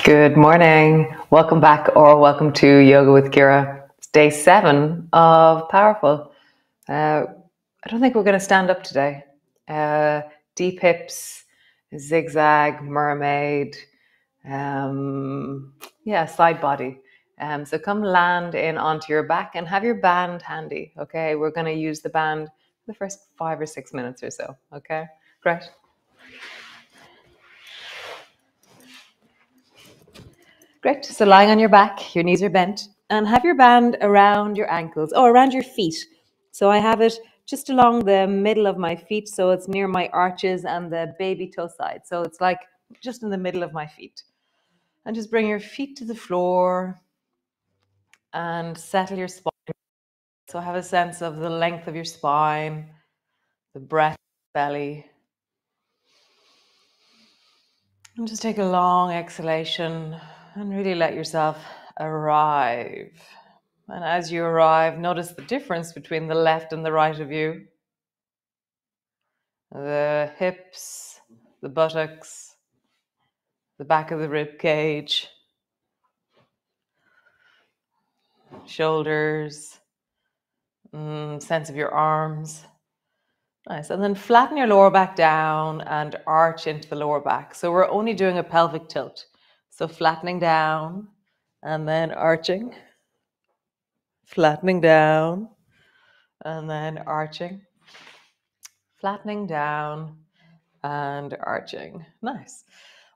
Good morning. Welcome back or welcome to Yoga with Ciara. It's day 7 of Powerful. I don't think we're going to stand up today. Deep hips, Zig Zag, Mermaid, side body. So come land in onto your back and have your band handy. Okay, we're going to use the band for the first 5 or 6 minutes or so. Okay, great. Great. So lying on your back, your knees are bent, and have your band around your ankles or around your feet. So I have it just along the middle of my feet, so it's near my arches and the baby toe side. So it's like just in the middle of my feet. And just bring your feet to the floor and settle your spine. So have a sense of the length of your spine, the breath, belly. And just take a long exhalation and really let yourself arrive. And as you arrive, notice the difference between the left and the right of you. The hips, the buttocks, the back of the rib cage, shoulders, sense of your arms. Nice. And then flatten your lower back down and arch into the lower back. So we're only doing a pelvic tilt. So flattening down and then arching. Flattening down and then arching. Flattening down and arching. Nice.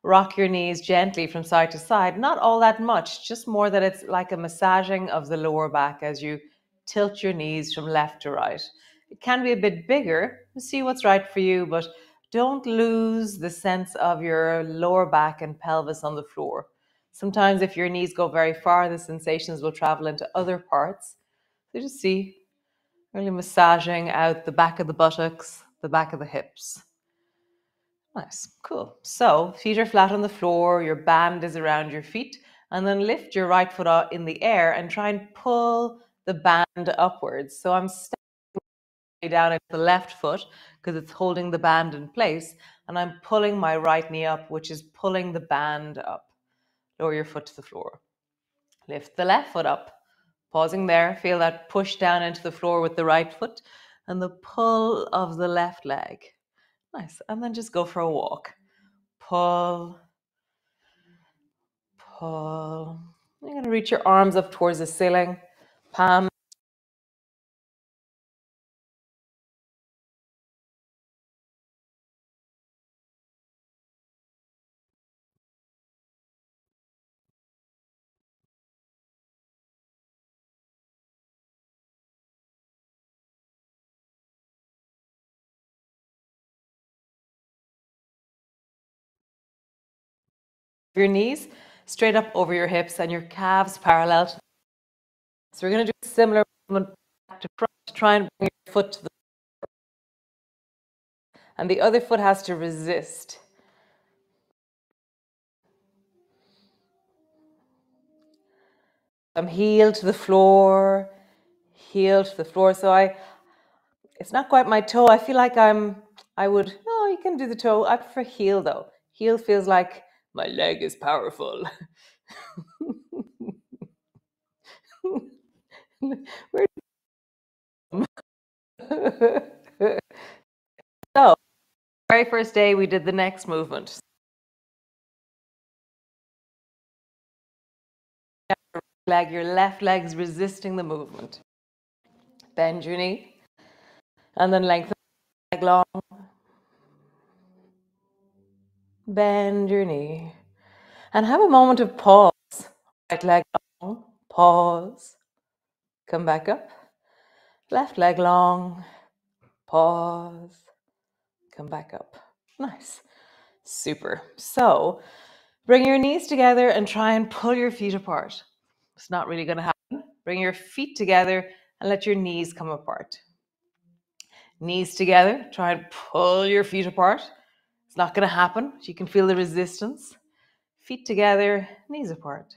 Rock your knees gently from side to side. Not all that much, just more that it's like a massaging of the lower back as you tilt your knees from left to right. It can be a bit bigger. See what's right for you, but don't lose the sense of your lower back and pelvis on the floor. Sometimes if your knees go very far, the sensations will travel into other parts. So just see, really massaging out the back of the buttocks, the back of the hips. Nice, cool. So feet are flat on the floor, your band is around your feet, and then lift your right foot out in the air and try and pull the band upwards. So I'm stepping down into the left foot because it's holding the band in place, and I'm pulling my right knee up, which is pulling the band up. Lower your foot to the floor. Lift the left foot up. Pausing there, feel that push down into the floor with the right foot and the pull of the left leg. Nice. And then just go for a walk. Pull, pull. You're going to reach your arms up towards the ceiling. Palm. Your knees straight up over your hips and your calves parallel. So we're going to do a similar movement back to front. Try and bring your foot to the and the other foot has to resist. Heel to the floor, heel to the floor. So it's not quite my toe. I feel like you can do the toe. I prefer heel though. Heel feels like my leg is powerful. So, very first day we did the next movement. Your left leg's resisting the movement. Bend your knee and then lengthen the leg long. Bend your knee and have a moment of pause. Right leg long, pause, come back up. Left leg long, pause, come back up. Nice. Super. So bring your knees together and try and pull your feet apart. It's not really going to happen. Bring your feet together and let your knees come apart. Knees together, try and pull your feet apart. It's not going to happen. You can feel the resistance. Feet together, knees apart.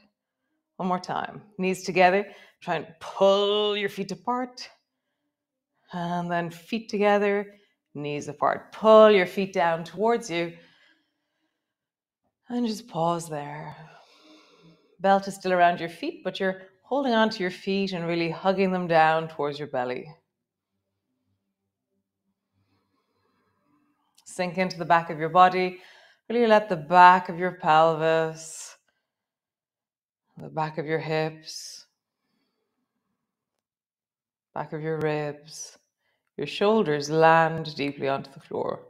One more time. Knees together, try and pull your feet apart. And then feet together, knees apart. Pull your feet down towards you. And just pause there. Belt is still around your feet, but you're holding onto your feet and really hugging them down towards your belly. Sink into the back of your body. Really let the back of your pelvis, the back of your hips, back of your ribs, your shoulders land deeply onto the floor.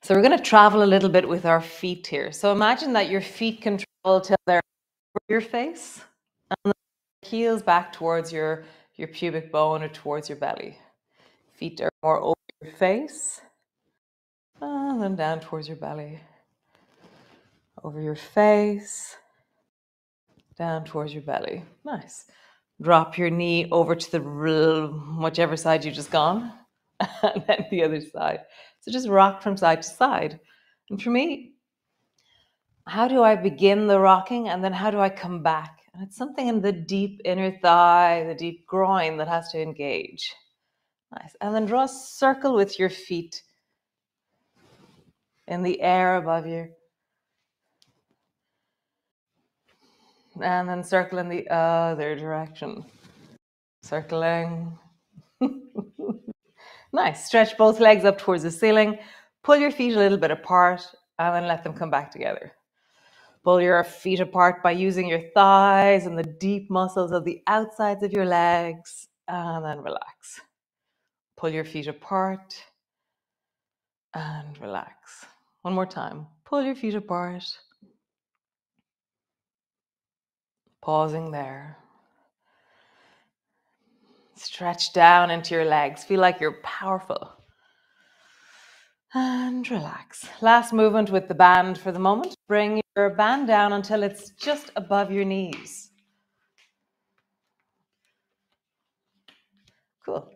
So we're going to travel a little bit with our feet here. So imagine that your feet can travel till they're over your face, and the heels back towards your pubic bone or towards your belly. Feet are more over your face, and then down towards your belly. Over your face, down towards your belly. Nice. Drop your knee over to the whichever side you've just gone, and then the other side. So just rock from side to side. And for me, how do I begin the rocking and then how do I come back? And it's something in the deep inner thigh, the deep groin that has to engage. Nice. And then draw a circle with your feet in the air above you. And then circle in the other direction. Circling. Nice. Stretch both legs up towards the ceiling. Pull your feet a little bit apart and then let them come back together. Pull your feet apart by using your thighs and the deep muscles of the outsides of your legs, and then relax. Pull your feet apart and relax. One more time. Pull your feet apart. Pausing there. Stretch down into your legs. Feel like you're powerful. And relax. Last movement with the band for the moment. Bring your band down until it's just above your knees. Cool.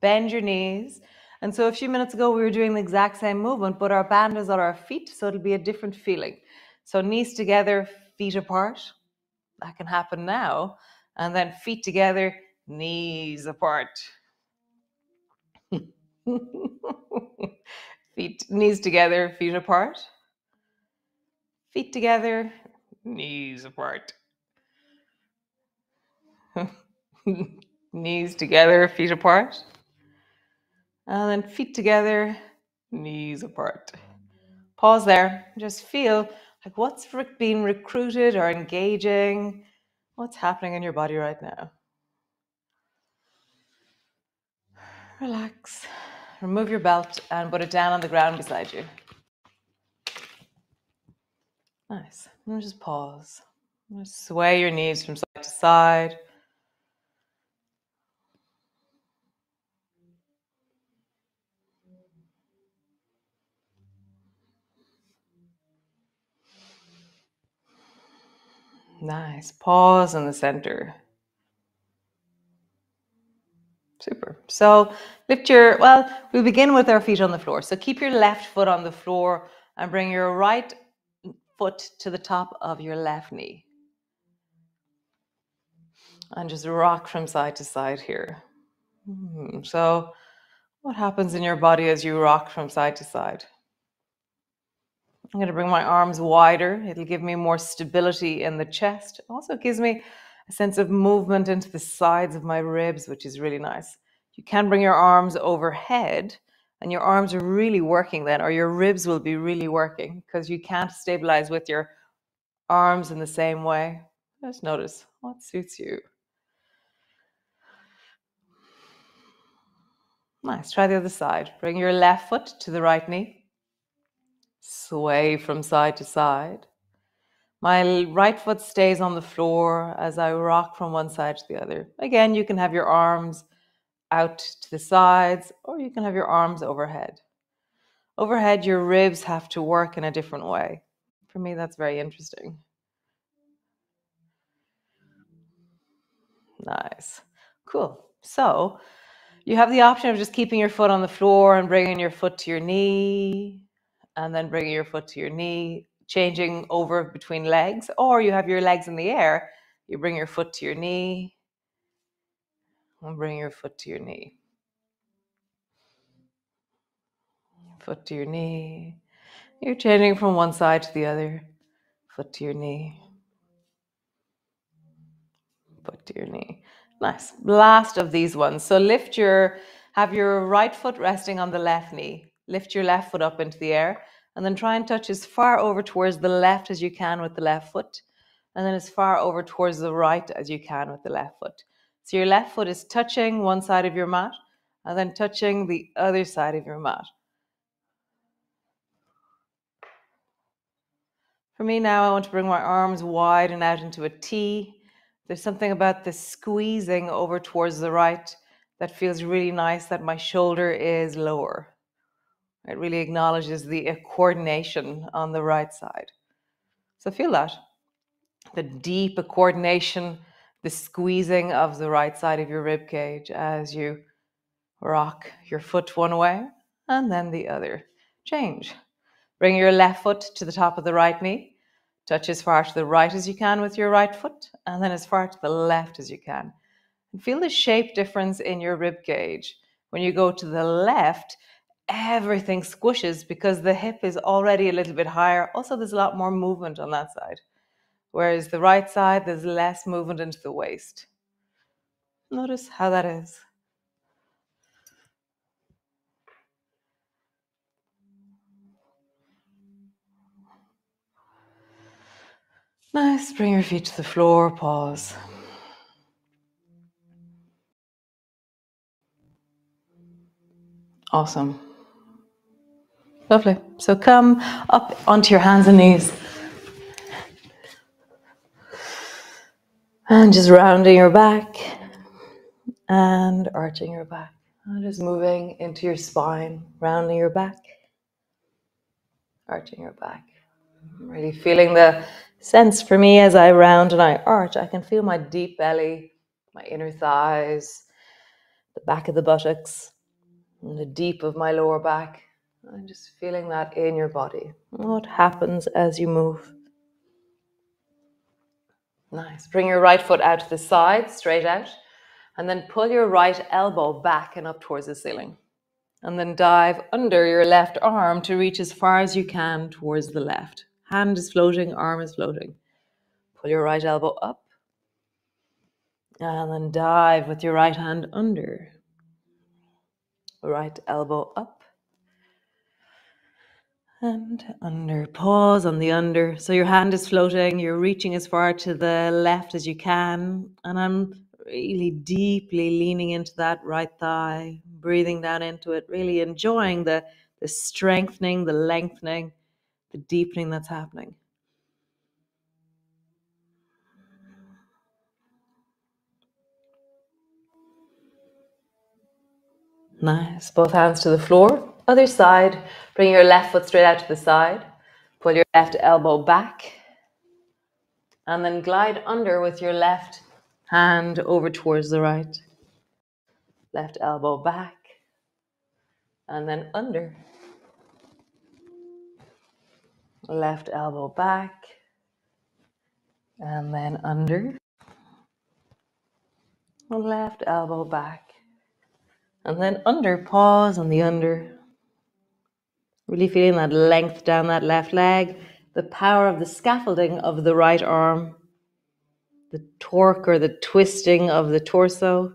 Bend your knees. And so a few minutes ago, we were doing the exact same movement, but our band is on our feet, so it'll be a different feeling. So knees together, feet apart. That can happen now. And then feet together, knees apart. Knees together, feet apart. Feet together, knees apart. Knees together, feet apart. And then feet together, knees apart. Pause there. Just feel like what's being recruited or engaging. What's happening in your body right now? Relax. Remove your belt and put it down on the ground beside you. Nice. And just pause. Just sway your knees from side to side. Nice. Pause in the center. Super. So we'll begin with our feet on the floor. So keep your left foot on the floor and bring your right foot to the top of your left knee. And just rock from side to side here. So what happens in your body as you rock from side to side? I'm going to bring my arms wider. It'll give me more stability in the chest. It also gives me a sense of movement into the sides of my ribs, which is really nice. You can bring your arms overhead, and your arms are really working then, or your ribs will be really working because you can't stabilize with your arms in the same way. Just notice what suits you. Nice. Try the other side. Bring your left foot to the right knee. Sway from side to side. My right foot stays on the floor as I rock from one side to the other. Again, you can have your arms out to the sides, or you can have your arms overhead. Overhead, your ribs have to work in a different way. For me, that's very interesting. Nice. Cool. So you have the option of just keeping your foot on the floor and bringing your foot to your knee, and then bringing your foot to your knee, changing over between legs, or you have your legs in the air. You bring your foot to your knee and bring your foot to your knee. Foot to your knee. You're changing from one side to the other. foot to your knee, foot to your knee. Nice. Last of these ones. So have your right foot resting on the left knee. Lift your left foot up into the air and then try and touch as far over towards the left as you can with the left foot. And then as far over towards the right as you can with the left foot. So your left foot is touching one side of your mat and then touching the other side of your mat. For me now, I want to bring my arms wide and out into a T. There's something about the squeezing over towards the right that feels really nice, that my shoulder is lower. It really acknowledges the coordination on the right side. So feel that. The deep coordination, the squeezing of the right side of your rib cage as you rock your foot one way and then the other. Change. Bring your left foot to the top of the right knee. Touch as far to the right as you can with your right foot and then as far to the left as you can. And feel the shape difference in your rib cage. When you go to the left, everything squishes because the hip is already a little bit higher. Also, there's a lot more movement on that side. Whereas the right side, there's less movement into the waist. Notice how that is. Nice. Bring your feet to the floor. Pause. Awesome. Lovely. So come up onto your hands and knees. And just rounding your back and arching your back. And just moving into your spine, rounding your back, arching your back. I'm really feeling the sense for me as I round and I arch. I can feel my deep belly, my inner thighs, the back of the buttocks, and the deep of my lower back. I'm just feeling that in your body. What happens as you move? Nice. Bring your right foot out to the side, straight out, and then pull your right elbow back and up towards the ceiling. And then dive under your left arm to reach as far as you can towards the left. Hand is floating, arm is floating. Pull your right elbow up. And then dive with your right hand under. Right elbow up. And under. Pause on the under. So your hand is floating. You're reaching as far to the left as you can. And I'm really deeply leaning into that right thigh. Breathing down into it. Really enjoying the strengthening, the lengthening, the deepening that's happening. Nice. Both hands to the floor. Other side. Bring your left foot straight out to the side. Pull your left elbow back. And then glide under with your left hand over towards the right. Left elbow back. And then under. Left elbow back. And then under. Left elbow back. And then under. Pause on the under. Really feeling that length down that left leg. The power of the scaffolding of the right arm. The torque or the twisting of the torso.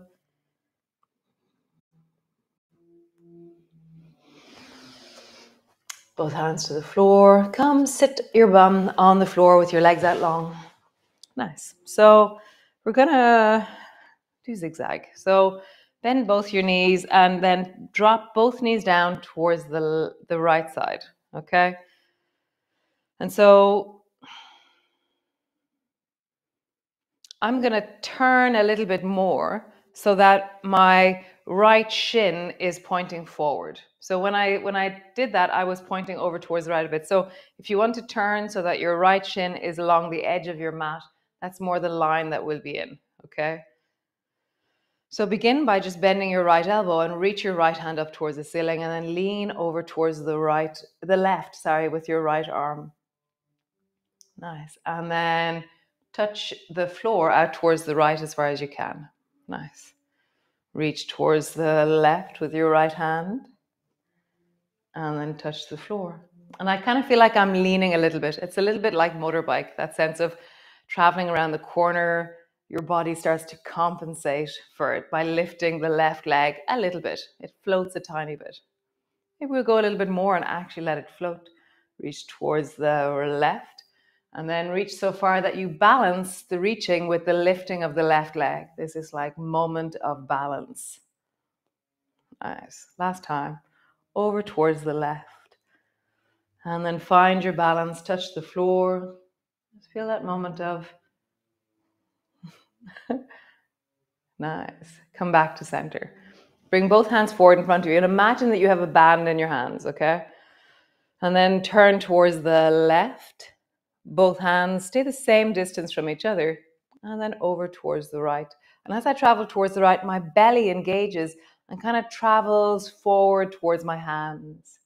Both hands to the floor. Come sit your bum on the floor with your legs out long. Nice. So we're going to do zigzag. So bend both your knees and then drop both knees down towards the right side. Okay? And so I'm going to turn a little bit more so that my right shin is pointing forward. So when I did that, I was pointing over towards the right a bit. So if you want to turn so that your right shin is along the edge of your mat, that's more the line that we'll be in, okay? So begin by just bending your right elbow and reach your right hand up towards the ceiling and then lean over towards the left, with your right arm. Nice. And then touch the floor out towards the right as far as you can. Nice. Reach towards the left with your right hand and then touch the floor. And I kind of feel like I'm leaning a little bit. It's a little bit like motorbike, that sense of traveling around the corner. Your body starts to compensate for it by lifting the left leg a little bit. It floats a tiny bit. Maybe we'll go a little bit more and actually let it float. Reach towards the left and then reach so far that you balance the reaching with the lifting of the left leg. This is like moment of balance. Nice. Last time. Over towards the left. And then find your balance, touch the floor. Just feel that moment of nice. Come back to center. Bring both hands forward in front of you and imagine that you have a band in your hands, okay? And then turn towards the left. Both hands stay the same distance from each other and then over towards the right. And as I travel towards the right, my belly engages and kind of travels forward towards my hands.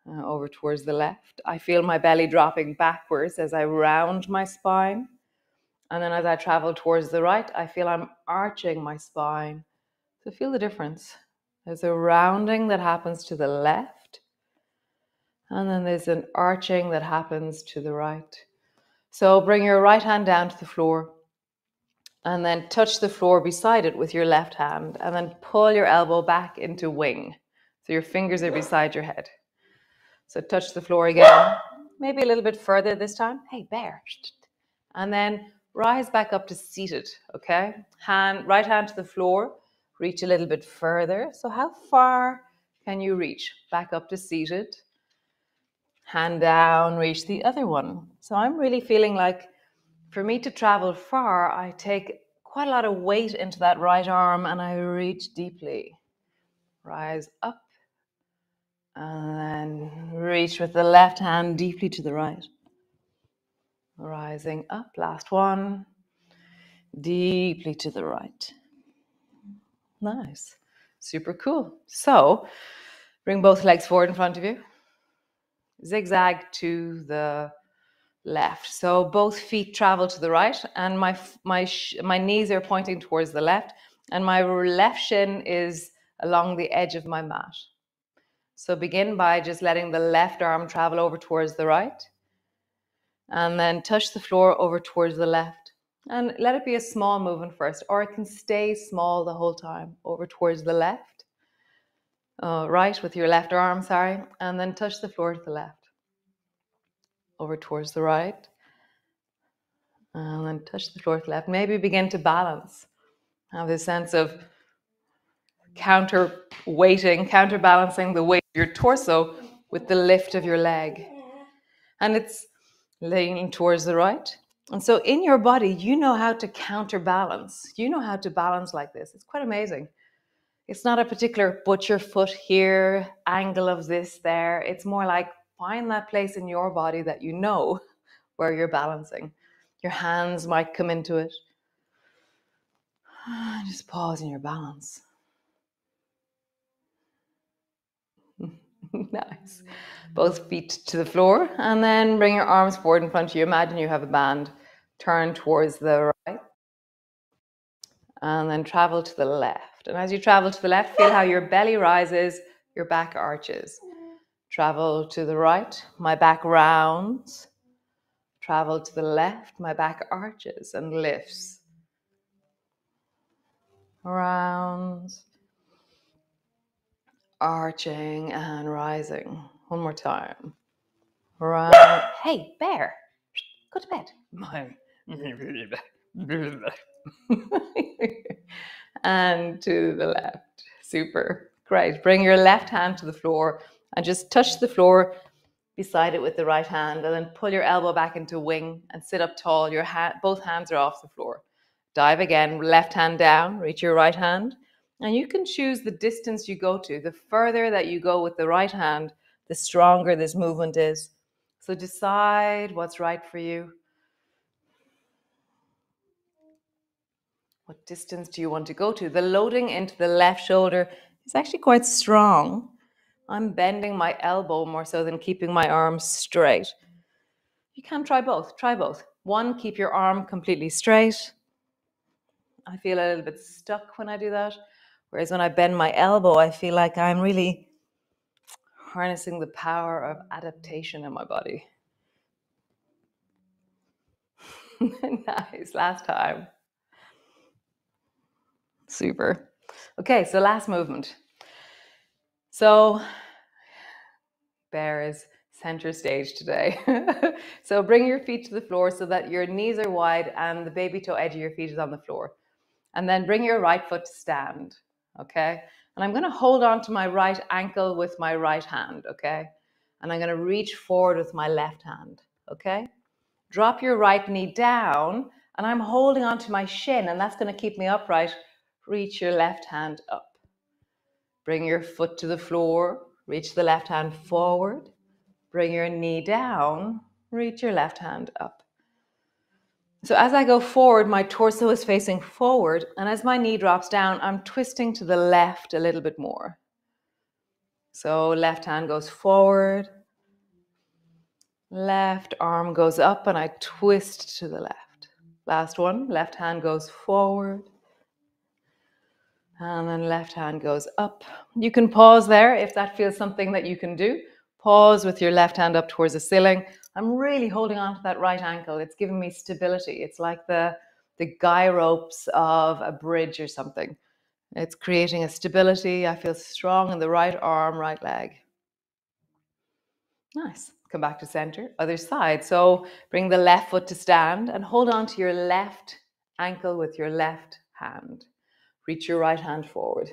Over towards the left. I feel my belly dropping backwards as I round my spine. And then as I travel towards the right, I feel I'm arching my spine. So feel the difference. There's a rounding that happens to the left. And then there's an arching that happens to the right. So bring your right hand down to the floor. And then touch the floor beside it with your left hand. And then pull your elbow back into wing. So your fingers are beside your head. So touch the floor again. Maybe a little bit further this time. Hey, bear. And then rise back up to seated, okay? Right hand to the floor. Reach a little bit further. So how far can you reach? Back up to seated. Hand down, reach the other one. So I'm really feeling like for me to travel far, I take quite a lot of weight into that right arm and I reach deeply. Rise up and then reach with the left hand deeply to the right. Rising up, last one, deeply to the right. Nice, super cool. So bring both legs forward in front of you. Zigzag to the left. So both feet travel to the right and my knees are pointing towards the left and my left shin is along the edge of my mat. So begin by just letting the left arm travel over towards the right and then touch the floor over towards the left. And let it be a small movement first, or it can stay small the whole time. Over towards the left, right with your left arm, sorry, and then touch the floor to the left. Over towards the right, and then touch the floor to the left. Maybe begin to balance. Have this sense of counterbalancing the weight of your torso with the lift of your leg. And it's leaning towards the right. And so in your body, you know how to counterbalance. You know how to balance like this. It's quite amazing. It's not a particular butcher foot here, angle of this there. It's more like find that place in your body that you know where you're balancing. Your hands might come into it. Just pause in your balance. Nice. Both feet to the floor and then bring your arms forward in front of you. Imagine you have a band. Turn towards the right and then travel to the left. And as you travel to the left, feel how your belly rises, your back arches. Travel to the right, my back rounds. Travel to the left, my back arches and lifts. Rounds. Arching and rising. One more time. Round. Hey, bear. Go to bed. And to the left. Super. Great. Bring your left hand to the floor and just touch the floor beside it with the right hand and then pull your elbow back into wing and sit up tall. Both hands are off the floor. Dive again, left hand down, reach your right hand. And you can choose the distance you go to. The further that you go with the right hand, the stronger this movement is. So decide what's right for you. What distance do you want to go to? The loading into the left shoulder is actually quite strong. I'm bending my elbow more so than keeping my arms straight. You can try both. Try both. One, keep your arm completely straight. I feel a little bit stuck when I do that. Whereas when I bend my elbow, I feel like I'm really harnessing the power of adaptation in my body. Nice, last time. Super. Okay, so last movement. So Bear is center stage today. So bring your feet to the floor so that your knees are wide and the baby toe edge of your feet is on the floor. And then bring your right foot to stand, okay? And I'm gonna hold on to my right ankle with my right hand, okay? And I'm gonna reach forward with my left hand, okay? Drop your right knee down and I'm holding on to my shin and that's gonna keep me upright. Reach your left hand up. Bring your foot to the floor, reach the left hand forward. Bring your knee down, reach your left hand up. So as I go forward, my torso is facing forward, and as my knee drops down, I'm twisting to the left a little bit more. So left hand goes forward, left arm goes up, and I twist to the left. Last one, left hand goes forward, and then left hand goes up. You can pause there if that feels something that you can do. Pause with your left hand up towards the ceiling. I'm really holding on to that right ankle. It's giving me stability. It's like the guy ropes of a bridge or something. It's creating a stability. I feel strong in the right arm, right leg. Nice. Come back to center. Other side. So bring the left foot to stand and hold on to your left ankle with your left hand. Reach your right hand forward.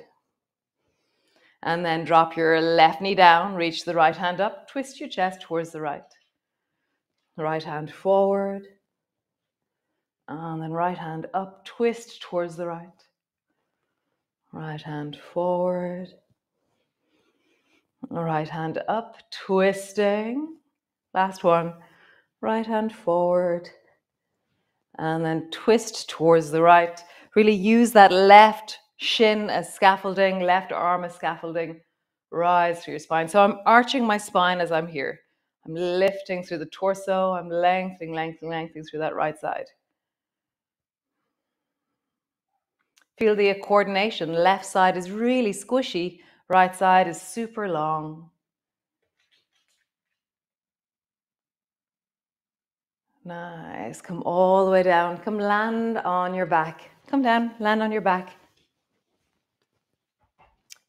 And then drop your left knee down, reach the right hand up, twist your chest towards the right. Right hand forward. And then right hand up, twist towards the right. Right hand forward. Right hand up, twisting. Last one. Right hand forward. And then twist towards the right. Really use that left shin as scaffolding, left arm as scaffolding. Rise through your spine. So I'm arching my spine as I'm here. I'm lifting through the torso. I'm lengthening through that right side. Feel the coordination. Left side is really squishy. Right side is super long. Nice. Come all the way down. Come land on your back. Come down, land on your back.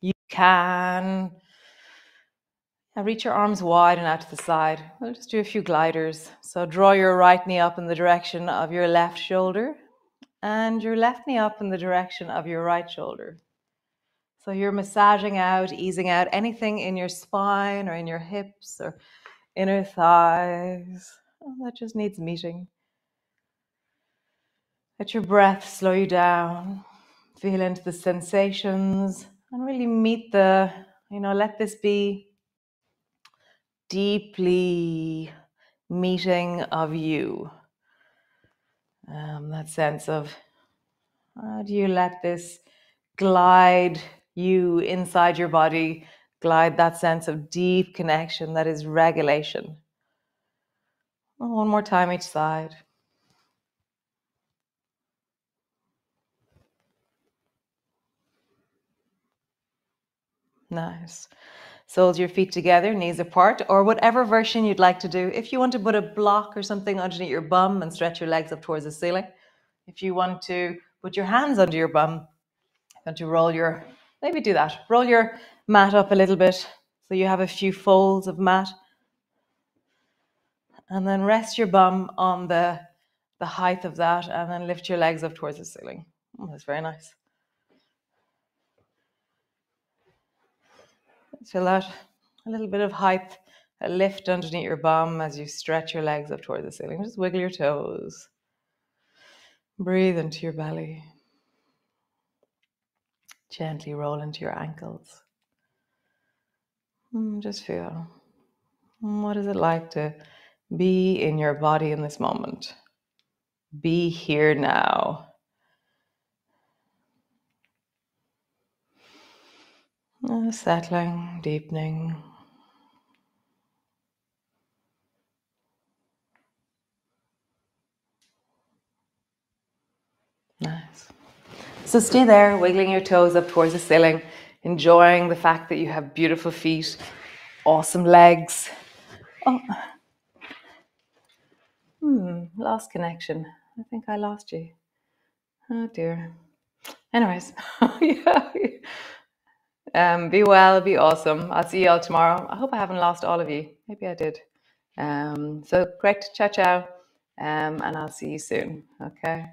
You can reach your arms wide and out to the side. We'll just do a few gliders. So draw your right knee up in the direction of your left shoulder and your left knee up in the direction of your right shoulder. So you're massaging out, easing out anything in your spine or in your hips or inner thighs. That just needs meeting. Let your breath slow you down. Feel into the sensations and really meet let this be deeply meeting of you. That sense of how do you let this glide you inside your body, glide that sense of deep connection that is regulation. One more time each side. Nice. Soles your feet together, knees apart, or whatever version you'd like to do. If you want to put a block or something underneath your bum and stretch your legs up towards the ceiling. If you want to put your hands under your bum, you want to maybe do that. Roll your mat up a little bit so you have a few folds of mat. And then rest your bum on the height of that and then lift your legs up towards the ceiling. Oh, that's very nice. Feel that a little bit of height, a lift underneath your bum as you stretch your legs up towards the ceiling. Just wiggle your toes. Breathe into your belly. Gently roll into your ankles. Just feel. What is it like to be in your body in this moment? Be here now. Settling, deepening. Nice. So stay there, wiggling your toes up towards the ceiling, enjoying the fact that you have beautiful feet. Awesome legs. Oh, lost connection. I think I lost you. Oh dear. Anyways, yeah. Be well, be awesome. I'll see you all tomorrow. I hope I haven't lost all of you. Maybe I did. So correct, ciao, ciao. And I'll see you soon. Okay.